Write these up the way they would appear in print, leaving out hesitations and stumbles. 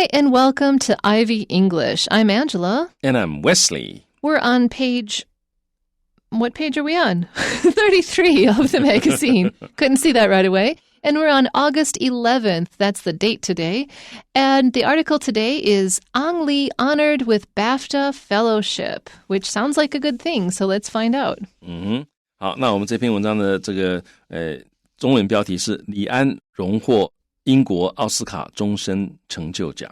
Hi, and welcome to Ivy English. I'm Angela. And I'm Wesley. We're on what page are we on? 33 of the magazine. Couldn't see that right away. And we're on August 11th. That's the date today. And the article today is Angli honored with BAFTA Fellowship, which sounds like a good thing. So let's find out. 好，那我们这篇文章的这个中文标题是李安荣获英国奥斯卡终身成就奖。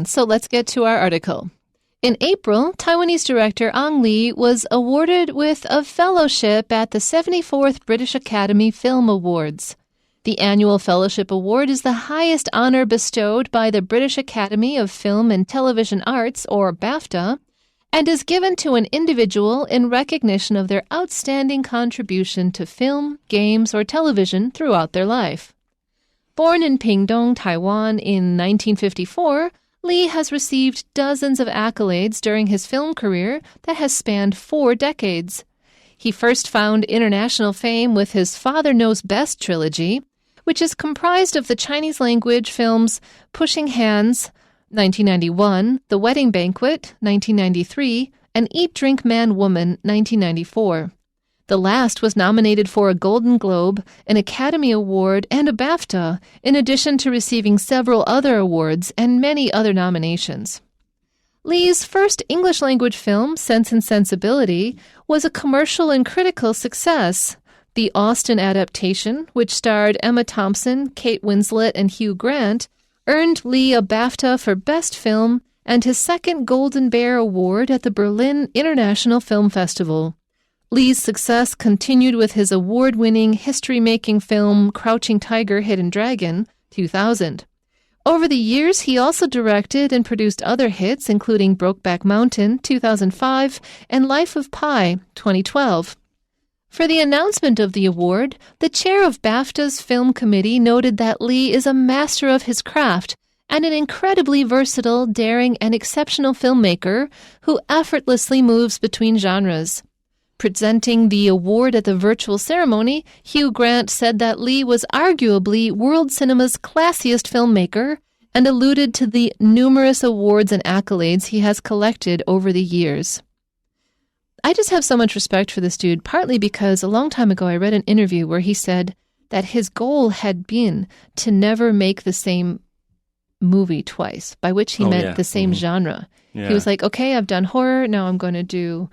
So let's get to our article. In April, Taiwanese director Angli was awarded with a fellowship at the 74th British Academy Film Awards. The annual fellowship award is the highest honor bestowed by the British Academy of Film and Television Arts, or BAFTA, and is given to an individual in recognition of their outstanding contribution to film, games, or television throughout their life. Born in Pingdong, Taiwan in 1954, Lee has received dozens of accolades during his film career that has spanned 4 decades. He first found international fame with his Father Knows Best trilogy, which is comprised of the Chinese-language films Pushing Hands, 1991, The Wedding Banquet, 1993, and Eat, Drink, Man, Woman, 1994. The last was nominated for a Golden Globe, an Academy Award, and a BAFTA, in addition to receiving several other awards and many other nominations. Lee's first English-language film, Sense and Sensibility, was a commercial and critical success. The Austen adaptation, which starred Emma Thompson, Kate Winslet, and Hugh Grant, earned Lee a BAFTA for Best Film and his second Golden Bear Award at the Berlin International Film Festival. Lee's success continued with his award-winning history-making film Crouching Tiger, Hidden Dragon, 2000. Over the years, he also directed and produced other hits, including Brokeback Mountain, 2005, and Life of Pi, 2012. For the announcement of the award, the chair of BAFTA's film committee noted that Lee is a master of his craft and an incredibly versatile, daring, and exceptional filmmaker who effortlessly moves between genres. Presenting the award at the virtual ceremony, Hugh Grant said that Lee was arguably world cinema's classiest filmmaker and alluded to the numerous awards and accolades he has collected over the years. I just have so much respect for this dude, partly because a long time ago I read an interview where he said that his goal had been to never make the same movie twice, by which he meant the same genre. Yeah. He was like, okay, I've done horror, now I'm going to do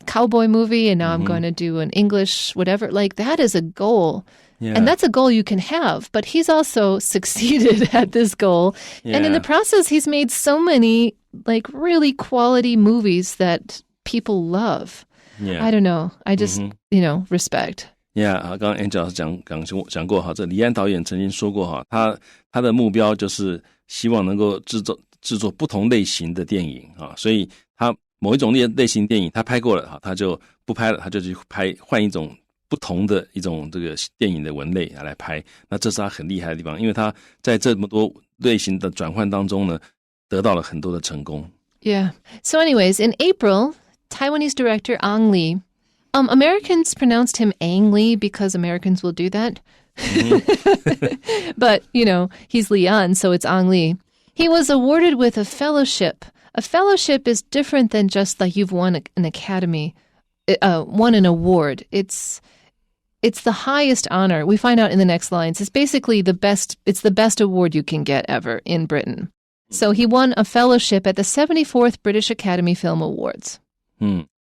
cowboy movie, and now I'm going to do an English whatever. Like, that is a goal. Yeah. And that's a goal you can have, but he's also succeeded at this goal. Yeah. And in the process, he's made so many like really quality movies that people love. Yeah. I don't know. I just, respect. Yeah, 刚刚 Angel 讲过哈，这李安导演曾经说过哈，他的目标就是希望能够制作不同类型的电影啊，所以他某一种类型电影他拍过了哈，他就不拍了，他就去换一种不同的一种这个电影的文类来拍。那这是他很厉害的地方，因为他在这么多类型的转换当中呢，得到了很多的成功。Yeah. So anyways, in April, Taiwanese director Angli, Americans pronounced him Angli because Americans will do that. But, he's Lian, so it's Angli. He was awarded with a fellowship. A fellowship is different than just like you've won an academy, won an award. It's the highest honor. We find out in the next lines. It's basically the best award you can get ever in Britain. So he won a fellowship at the 74th British Academy Film Awards.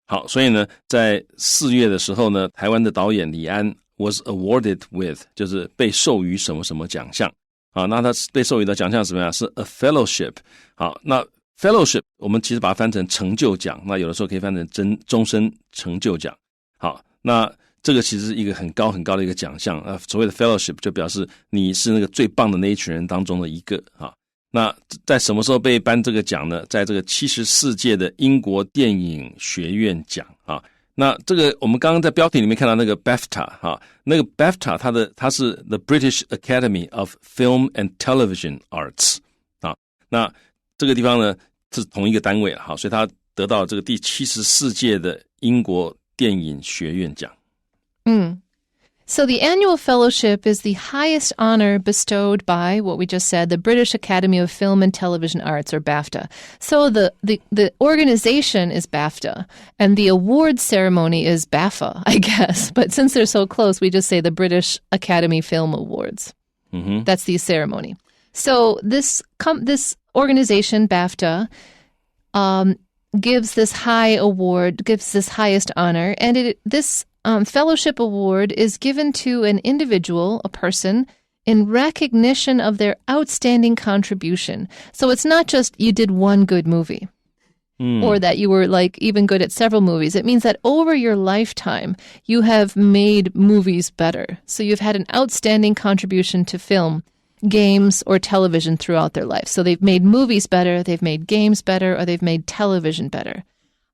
好，所以呢，在4月的时候呢，台湾的导演李安 was awarded with 就是被授予什么什么奖项。好，那他被授予的奖项是什么样？是 a fellowship。好，那 fellowship 我们其实把它翻成成就奖，那有的时候可以翻成终身成就奖。好，那这个其实是一个很高很高的一个奖项。所谓的 fellowship 就表示你是那个最棒的那一群人当中的一个啊。那在什么时候被颁这个奖呢？在这个74届的英国电影学院奖啊。那这个我们刚刚在标题里面看到那个 BAFTA 啊，那个 BAFTA 它是 The British Academy of Film and Television Arts 啊。那这个地方呢是同一个单位好，所以它得到这个第74届的英国电影学院奖。So the annual fellowship is the highest honor bestowed by, what we just said, the British Academy of Film and Television Arts, or BAFTA. So the organization is BAFTA, and the award ceremony is BAFA, I guess. But since they're so close, we just say the British Academy Film Awards. Mm-hmm. That's the ceremony. So this organization, BAFTA, gives this high award, gives this highest honor, and this fellowship award is given to an individual, a person, in recognition of their outstanding contribution. So it's not just you did one good movie or that you were even good at several movies. It means that over your lifetime, you have made movies better. So you've had an outstanding contribution to film, games, or television throughout their life. So they've made movies better, they've made games better, or they've made television better.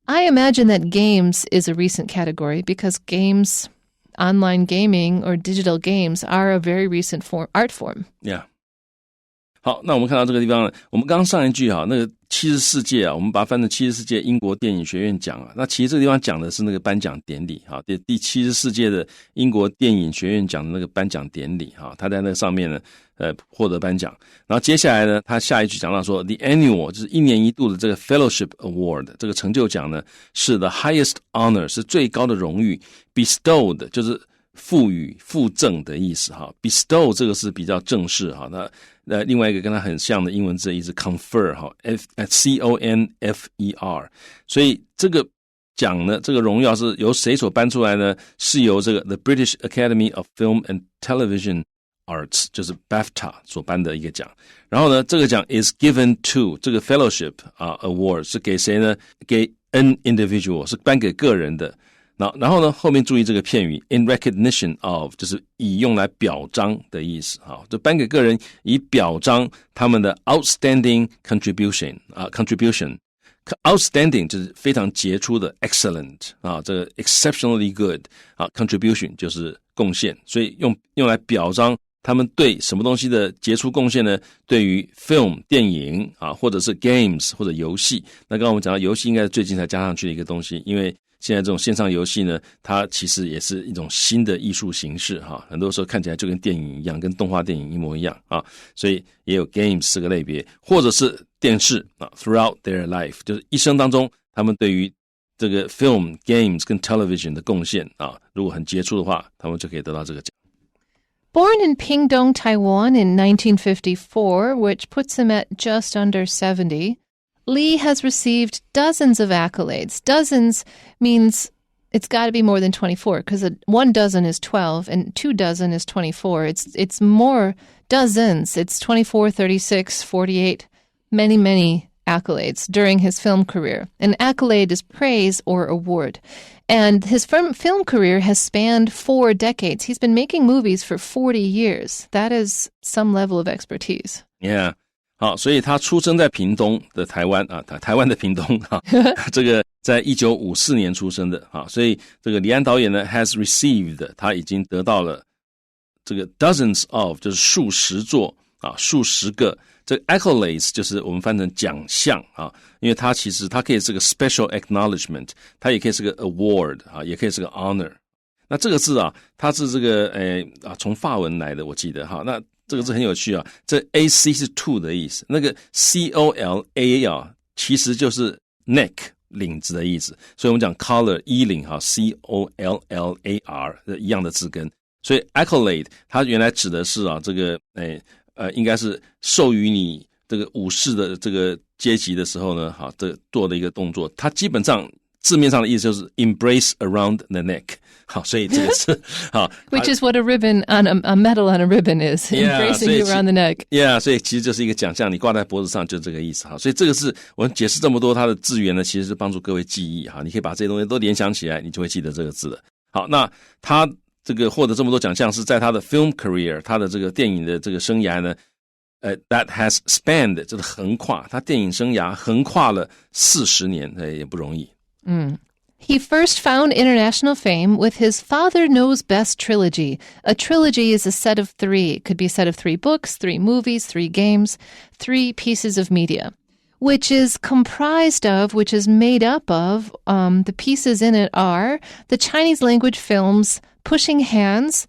I imagine that games is a recent category because games, online gaming or digital games are a very recent art form. Yeah. 好，那我们看到这个地方呢，我们刚刚上一句那个74届我们把它翻成74届英国电影学院奖那其实这个地方讲的是那个颁奖典礼第74届的英国电影学院奖的那个颁奖典礼他在那个上面呢获得颁奖。然后接下来呢，他下一句讲到说 The annual 就是一年一度的这个 Fellowship Award 这个成就奖呢是 the highest honor 是最高的荣誉 bestowed 就是赋予附赠的意思bestow 这个是比较正式那另外一个跟它很像的英文字的意思 confer C-O-N-F-E-R 所以这个奖呢这个荣耀是由谁所颁出来呢？是由这个 The British Academy of Film and Television Arts 就是 BAFTA 所颁的一个奖。然后呢这个奖 is given to 这个 Fellowship Award 是给谁呢？给 an individual 是颁给个人的。然后呢后面注意这个片语 in recognition of 就是以用来表彰的意思就颁给个人以表彰他们的 outstanding contribution outstanding 就是非常杰出的 excellent 这个 exceptionally good contribution 就是贡献，所以用来表彰他们对什么东西的杰出贡献呢？对于 film 电影或者是 games 或者游戏。那刚刚我们讲到游戏应该是最近才加上去的一个东西，因为现在这种线上游戏呢，它其实也是一种新的艺术形式很多时候看起来就跟电影一样，跟动画电影一模一样所以也有 games 这个类别，或者是电视throughout their life 就是一生当中他们对于这个 film, games 跟 television 的贡献如果很杰出的话，他们就可以得到这个奖。Born in Pingdong, Taiwan in 1954, which puts him at just under 70, Lee has received dozens of accolades. Dozens means it's got to be more than 24 because 1 dozen is 12 and 2 dozen is 24. It's more dozens. It's 24, 36, 48, many accolades during his film career. An accolade is praise or award. And his film career has spanned 4 decades. He's been making movies for 40 years. That is some level of expertise. Yeah. 好，所以他出生在屏东的台湾台湾的屏东这个在1954年出生的所以这个李安导演呢 has received 他已经得到了这个 dozens of 就是数十座数十个这个 accolades 就是我们翻成奖项因为它其实它可以是个 special acknowledgement 它也可以是个 award 也可以是个 honor 那这个字它是这个从法文来的我记得那这个字很有趣这 AC 是 to 的意思，那个 COLA 其实就是 neck 领子的意思，所以我们讲 collar 衣领COLLAR 一样的字根，所以 accolade 它原来指的是这个应该是授予你这个武士的这个阶级的时候呢这做的一个动作，它基本上字面上的意思就是 embrace around the neck 所以这个是which is what a ribbon on a medal on a ribbon is embracing you around the neck. Yeah, 所以其实就是一个奖项，你挂在脖子上就这个意思所以这个是我们解释这么多它的字源呢，其实是帮助各位记忆你可以把这些东西都联想起来，你就会记得这个字了。好，那他这个获得这么多奖项是在他的 film career 他的这个电影的这个生涯呢that has spanned 就是横跨，他电影生涯横跨了40年也不容易。He first found international fame with his Father Knows Best trilogy. A trilogy is a set of 3. It could be a set of 3 books, 3 movies, 3 games, 3 pieces of media, which is made up of, the pieces in it are the Chinese language films Pushing Hands,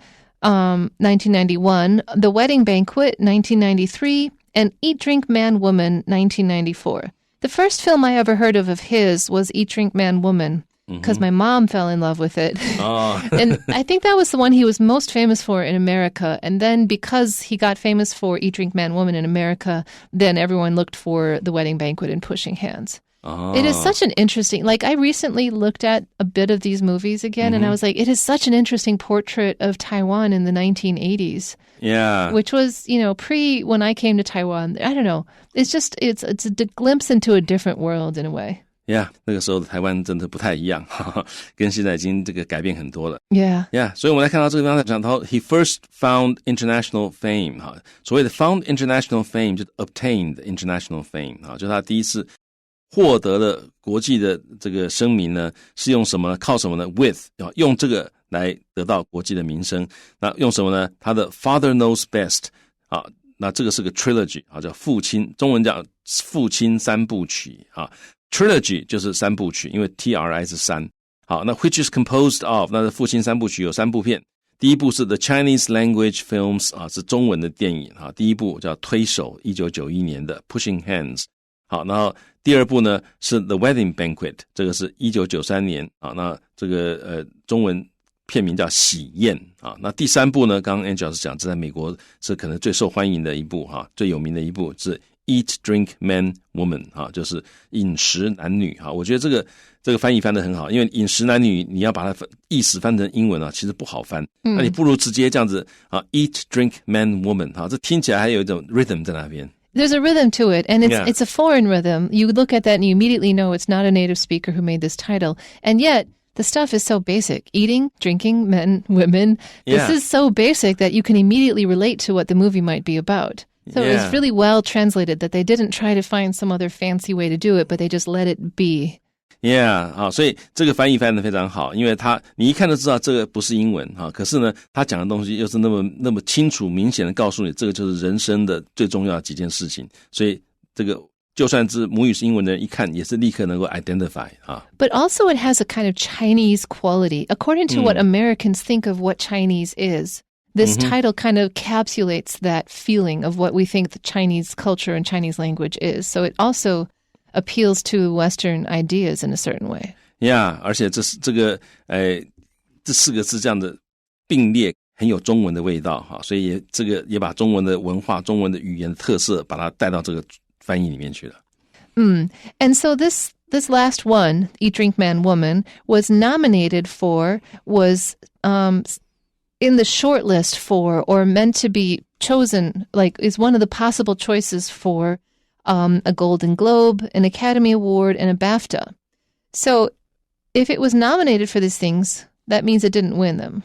1991, The Wedding Banquet, 1993, and Eat, Drink, Man, Woman, 1994. The first film I ever heard of his was Eat, Drink, Man, Woman, because my mom fell in love with it. And I think that was the one he was most famous for in America. And then because he got famous for Eat, Drink, Man, Woman in America, then everyone looked for The Wedding Banquet and Pushing Hands. It is such an interesting, like I recently looked at a bit of these movies again, and I was like, it is such an interesting portrait of Taiwan in the 1980s. Yeah. Which was, pre when I came to Taiwan. I don't know. It's just, it's a glimpse into a different world in a way. Yeah, 那个时候的台湾真的不太一样，跟现在已经这个改变很多了。Yeah. Yeah, 所以我们来看到这个地方讲到 he first found international fame 哈，所谓的 found international fame 就是 obtained international fame 哈，就是他第一次获得了国际的这个声名呢，是用什么呢？靠什么呢 ？With 用这个来得到国际的名声。那用什么呢？他的 Father Knows Best 啊，那这个是个 trilogy 啊，叫父亲，中文叫父亲三部曲啊。Trilogy 就是三部曲，因为 TRI 是三。好，那 which is composed of 那父亲三部曲有三部片。第一部是 The Chinese Language Films 啊，是中文的电影啊。第一部叫推手，1991年的 Pushing Hands。好，然后第二部呢是 The Wedding Banquet， 这个是1993年啊。那这个中文片名叫喜宴啊。那第三部呢，刚刚 Angel 讲，这在美国是可能最受欢迎的一部哈，最有名的一部是Eat, Drink, Man, Woman 哈，就是饮食男女哈。我觉得这个翻译翻得很好，因为饮食男女你要把它意思翻成英文啊，其实不好翻。那你不如直接这样子啊 ，Eat, Drink, Man, Woman 哈，这听起来还有一种 rhythm 在那边。There's a rhythm to it, and it's a foreign rhythm. You look at that and you immediately know it's not a native speaker who made this title. And yet, the stuff is so basic. Eating, drinking, men, women. This is so basic that you can immediately relate to what the movie might be about. So it was really well translated that they didn't try to find some other fancy way to do it, but they just let it be. Yeah, 好，所以这个翻译翻得非常好，因为你一看就知道这个不是英文哈，可是呢，他讲的东西又是那么清楚明显的告诉你，这个就是人生的最重要的几件事情，所以这个就算是母语是英文的人一看也是立刻能够 identify 啊。But also it has a kind of Chinese quality, according to what Americans think of what Chinese is. This title kind of encapsulates that feeling of what we think the Chinese culture and Chinese language is. So it also appeals to Western ideas in a certain way. Yeah, 而且这四个字这样的并列很有中文的味道哈，所以这个也把中文的文化、中文的语言的特色把它带到这个翻译里面去了。And so this last one, Eat, Drink, Man, Woman, was nominated for, was in the short list for, or meant to be chosen, like is one of the possible choices for a Golden Globe, an Academy Award, and a BAFTA. So if it was nominated for these things, that means it didn't win them,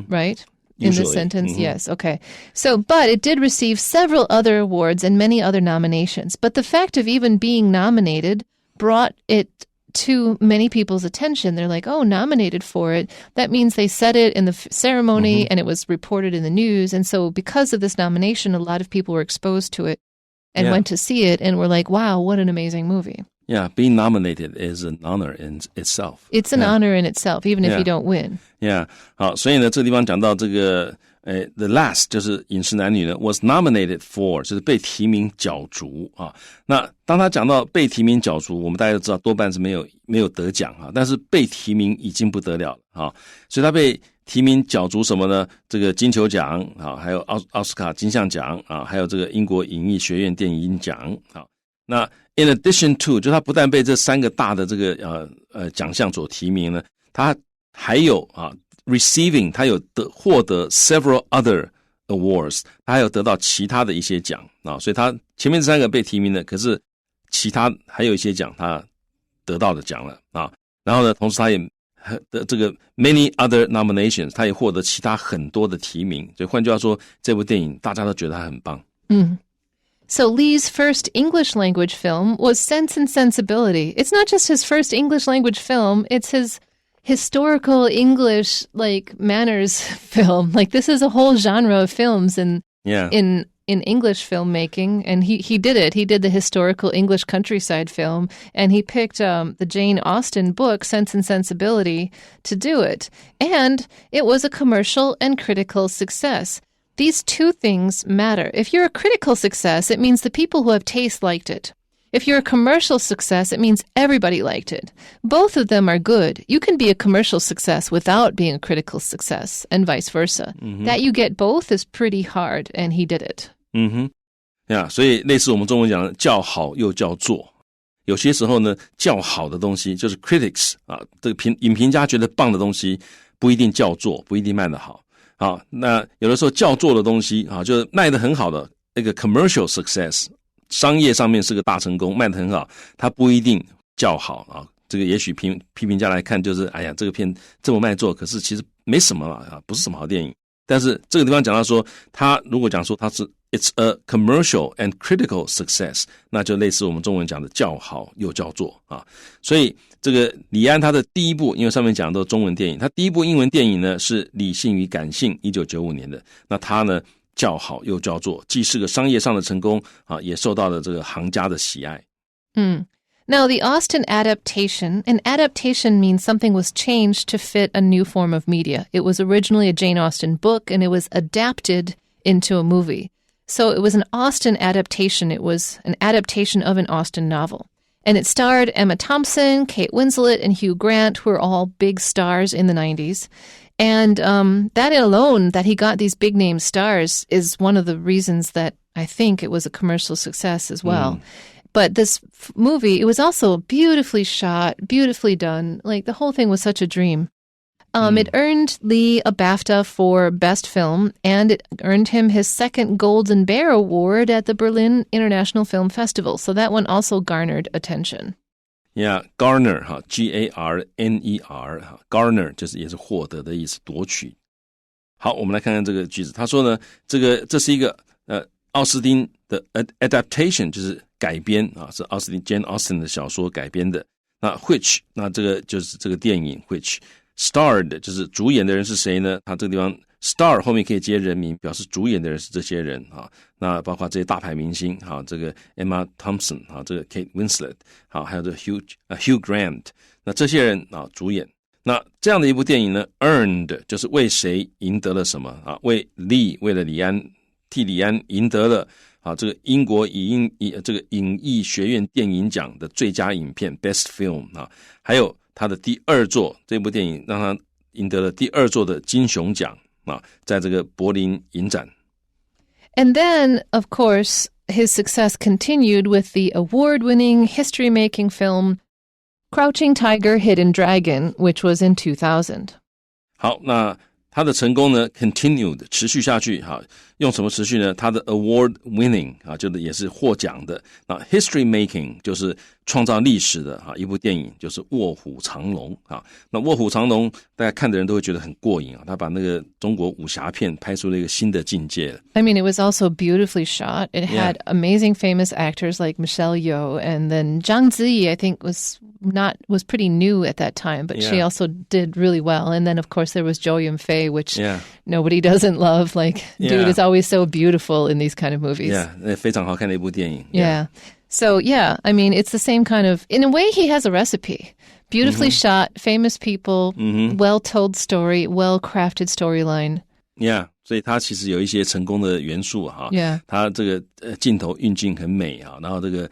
right? Usually. In this sentence, yes, okay. So, but it did receive several other awards and many other nominations. But the fact of even being nominated brought it to many people's attention. They're like, oh, nominated for it. That means they said it in the ceremony and it was reported in the news. And so because of this nomination, a lot of people were exposed to it and went to see it and were like, wow, what an amazing movie. Yeah, being nominated is an honor in itself. It's an honor in itself, even if you don't win. Yeah. 好，所以呢，这个地方讲到这个the last 就是饮食男女呢 was nominated for 就是被提名角逐啊。那当他讲到被提名角逐，我们大家都知道多半是没有得奖啊，但是被提名已经不得了了啊。所以他被提名角逐什么呢？这个金球奖啊，还有奥斯卡金像奖啊，还有这个英国影艺学院电影奖啊。那 in addition to 就他不但被这三个大的这个奖项所提名呢，他还有receiving 他有获得 several other awards， 他还有得到其他的一些奖啊，所以他前面这三个被提名的，可是其他还有一些奖他得到的奖了啊。然后呢，同时他也的这个 many other nominations， 他也获得其他很多的提名，所以换句话说，这部电影大家都觉得他很棒。So Lee's first English language film was Sense and Sensibility. It's not just his first English language film, it's his historical English like manners film. Like this is a whole genre of films in in English filmmaking, and he did it. He did the historical English countryside film, and he picked the Jane Austen book, Sense and Sensibility, to do it. And it was a commercial and critical success. These two things matter. If you're a critical success, it means the people who have taste liked it. If you're a commercial success, it means everybody liked it. Both of them are good. You can be a commercial success without being a critical success, and vice versa. That you get both is pretty hard, and he did it. 所以类似我们中文讲的叫好又叫座。有些时候呢，叫好的东西就是 critics 这个影评家觉得棒的东西不一定叫座，不一定卖得好。好，那有的时候叫座的东西就是卖得很好的那个 commercial success， 商业上面是个大成功，卖得很好，它不一定叫好这个也许批评家来看就是哎呀，这个片这么卖座，可是其实没什么不是什么好电影。但是这个地方讲到说，他如果讲说他是 it's a commercial and critical success， 那就类似我们中文讲的叫好又叫座所以这个李安他的第一部，因为上面讲的都是中文电影，他第一部英文电影呢是《理性与感性》1995年的，那他呢叫好又叫座，既是个商业上的成功也受到了这个行家的喜爱。Now, the Austen adaptation, an adaptation means something was changed to fit a new form of media. It was originally a Jane Austen book, and it was adapted into a movie. So it was an Austen adaptation. It was an adaptation of an Austen novel. And it starred Emma Thompson, Kate Winslet, and Hugh Grant, who were all big stars in the 90s. And that alone, that he got these big-name stars, is one of the reasons that I think it was a commercial success as well. But this movie, it was also beautifully shot, beautifully done. Like, the whole thing was such a dream. It earned Lee a BAFTA for Best Film, and it earned him his second Golden Bear Award at the Berlin International Film Festival. So that one also garnered attention. Yeah, garner, G-A-R-N-E-R, garner 就是也是获得的意思，夺取。好，我们来看看这个句子。他说呢，这是一个奥斯汀的 adaptation， 就是改编是奥斯汀 Jane Austen 的小说改编的。那 which 那这个就是这个电影 which starred 就是主演的人是谁呢？他这个地方 star 后面可以接人名，表示主演的人是这些人那包括这些大牌明星这个 Emma Thompson 这个 Kate Winslet 还有这个 Hugh Grant， 那这些人主演。那这样的一部电影呢 earned 就是为谁赢得了什么为了李安替李安赢得了这个英国这个影艺学院电影奖的最佳影片 Best Film 还有他的第二座，这部电影让他赢得了第二座的金熊奖在这个柏林影展。And then, of course, his success continued with the award-winning history-making film Crouching Tiger, Hidden Dragon, which was in 2000. 好，那他的成功呢 continued 持续下去用什么持续呢？他的 award winning 就是也是获奖的。那 history making 就是创造历史的一部电影，就是卧虎藏龙那卧虎藏龙大家看的人都会觉得很过瘾他把那个中国武侠片拍出了一个新的境界。I mean, it was also beautifully shot. It had amazing famous actors like Michelle Yeoh, and then Zhang Ziyi, I think, was pretty new at that time, but she also did really well. And then, of course, there was Zhou Yunfei, which nobody doesn't love. Like, dude is always so beautiful in these kind of movies. Yeah, 非常好看的一部电影。Yeah. So, yeah, I mean, it's the same kind of, in a way, he has a recipe. Beautifully shot, famous people, well-told story, well-crafted storyline. Yeah, 所以他其实有一些成功的元素Yeah. 他这个镜头运镜很美然后这个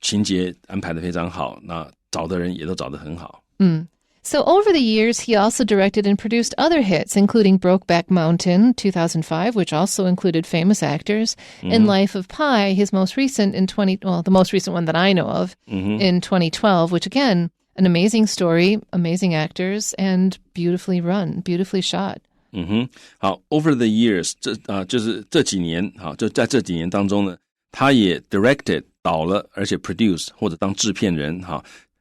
情节安排得非常好，那找的人也都找得很好。So over the years, he also directed and produced other hits, including Brokeback Mountain, 2005, which also included famous actors, and Life of Pi, his most recent the most recent one that I know of, in 2012, which again, an amazing story, amazing actors, and beautifully run, beautifully shot. 好 over the years 就是这几年就在这几年当中呢，他也 directed 导了，而且 produce 或者当制片人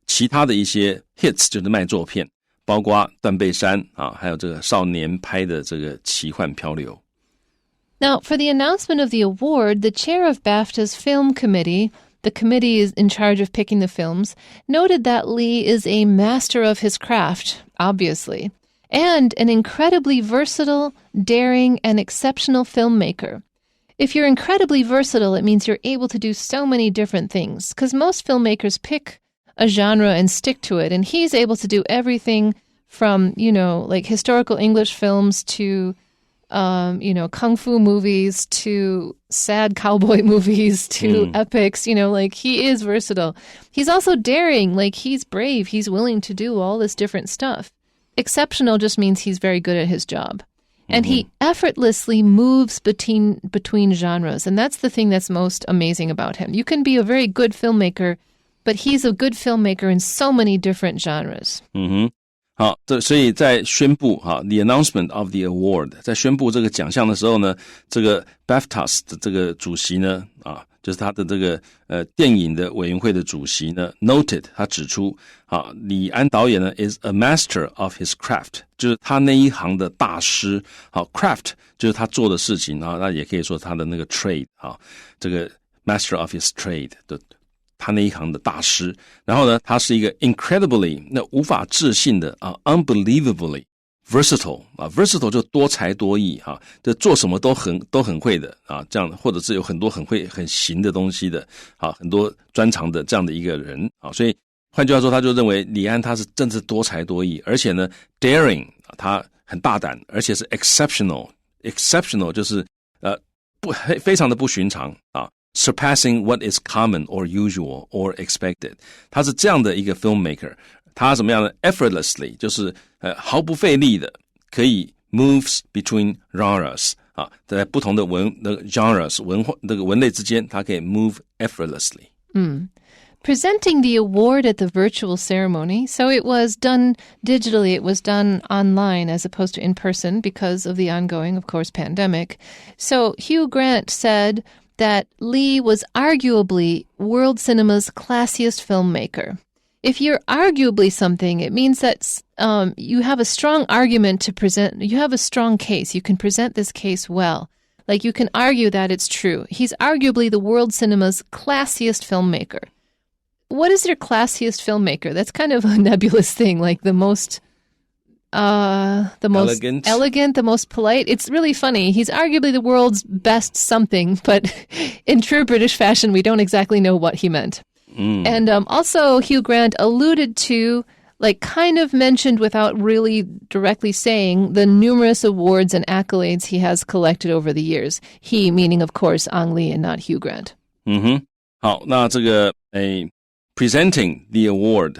其他的一些 hits 就是卖座片，包括断背山还有这个少年拍的这个奇幻漂流。Now, for the announcement of the award, the chair of BAFTA's film committee, the committee is in charge of picking the films, noted that Lee is a master of his craft, obviously, and an incredibly versatile, daring, and exceptional filmmaker. If you're incredibly versatile, it means you're able to do so many different things. Because most filmmakers pick a genre and stick to it. And he's able to do everything from, like historical English films to, kung fu movies to sad cowboy movies to epics. Like he is versatile. He's also daring. Like he's brave. He's willing to do all this different stuff. Exceptional just means he's very good at his job. And he effortlessly moves between genres. And that's the thing that's most amazing about him. You can be a very good filmmaker, but he's a good filmmaker in so many different genres. 好，所以在宣布the announcement of the award， 在宣布这个奖项的时候呢，这个 BAFTA 的这个主席呢，就是他的这个电影的委员会的主席呢 noted， 他指出李安导演呢 is a master of his craft， 就是他那一行的大师。好 ，craft 就是他做的事情那也可以说他的那个 trade 这个 master of his trade 的。他那一行的大师，然后呢，他是一个 incredibly 那无法置信的unbelievably versatile versatile 就多才多艺就做什么都很会的这样或者是有很多很会很行的东西的很多专长的这样的一个人所以换句话说，他就认为李安他是真是多才多艺，而且呢 daring 他很大胆，而且是 exceptional 就是非常的不寻常surpassing what is common or usual or expected， 他是这样的一个 filmmaker， 他怎么样呢 effortlessly 就是毫不费力的可以 moves between genres在不同的genres 文类之间，他可以 move effortlessly。Presenting the award at the virtual ceremony, so it was done digitally, it was done online as opposed to in person because of the ongoing, of course, pandemic. So Hugh Grant said that Lee was arguably world cinema's classiest filmmaker. If you're arguably something, it means that you have a strong argument to present. You have a strong case. You can present this case well. Like you can argue that it's true. He's arguably the world cinema's classiest filmmaker. What is your classiest filmmaker? That's kind of a nebulous thing, like the most elegant, the most polite. It's really funny. He's arguably the world's best something, but in true British fashion, we don't exactly know what he meant. And also Hugh Grant alluded to, like kind of mentioned without really directly saying, the numerous awards and accolades he has collected over the years. He meaning, of course, Angli and not Hugh Grant. 好，那这个presenting the award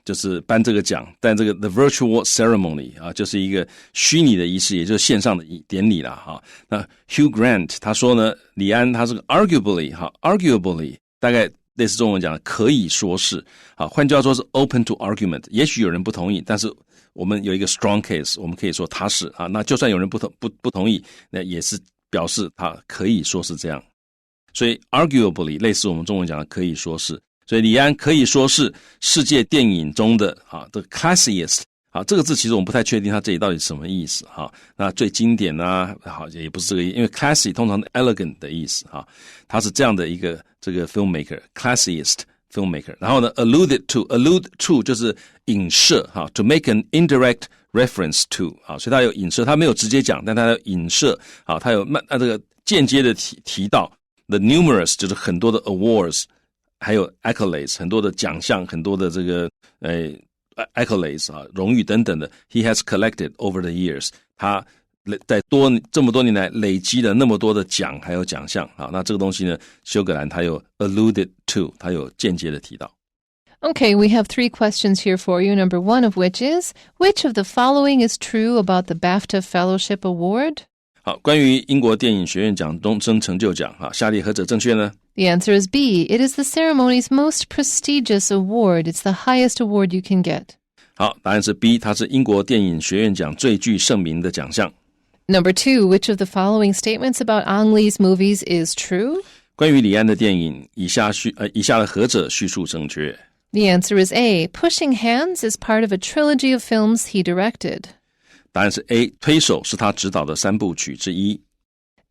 就是颁这个奖，但这个 the virtual ceremony 就是一个虚拟的仪式，也就是线上的典礼啦那 Hugh Grant 他说呢，李安他是个 arguably 大概类似中文讲的可以说是换句话说是 open to argument， 也许有人不同意，但是我们有一个 strong case， 我们可以说他是那就算有人不同意，那也是表示他可以说是这样，所以 arguably 类似我们中文讲的可以说是。所以李安可以说是世界电影中的the classiest 这个字其实我们不太确定它这里到底什么意思那最经典也不是这个意思，因为 classy 通常 elegant 的意思它是这样的一个这个 filmmaker classiest filmmaker。 然后呢 allude to 就是影射to make an indirect reference to 所以它有影射，它没有直接讲，但它有影射它有这个间接的提到 the numerous 就是很多的 awards，还有 accolades 很多的奖项，很多的这个accolades 荣誉等等的 he has collected over the years， 他在这么多年来累积了那么多的奖还有奖项那这个东西呢休格兰他有 alluded to， 他有间接的提到。 Okay, we have 3 questions here for you. Number 1 of which is, which of the following is true about the BAFTA Fellowship Award? 好，关于英国电影学院奖终身成就奖下列何者正确呢？ The answer is B. It is the ceremony's most prestigious award. It's the highest award you can get. 好，答案是 B， 它是英国电影学院奖最具盛名的奖项。 Number 2, which of the following statements about Angli's movies is true? 关于李安的电影，以下的何者叙述正确？ The answer is A. Pushing Hands is part of a trilogy of films he directed. 答案是 A， 推手是他执导的3部曲之一。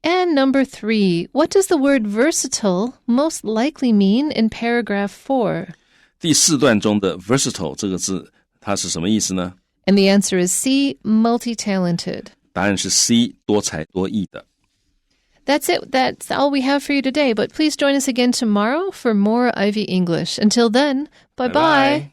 And number 3, what does the word versatile most likely mean in paragraph 4? 第4段中的 versatile 这个字，它是什么意思呢？ And the answer is C, multi-talented. 答案是 C， 多才多艺的。That's it. That's all we have for you today. But please join us again tomorrow for more Ivy English. Until then, bye-bye.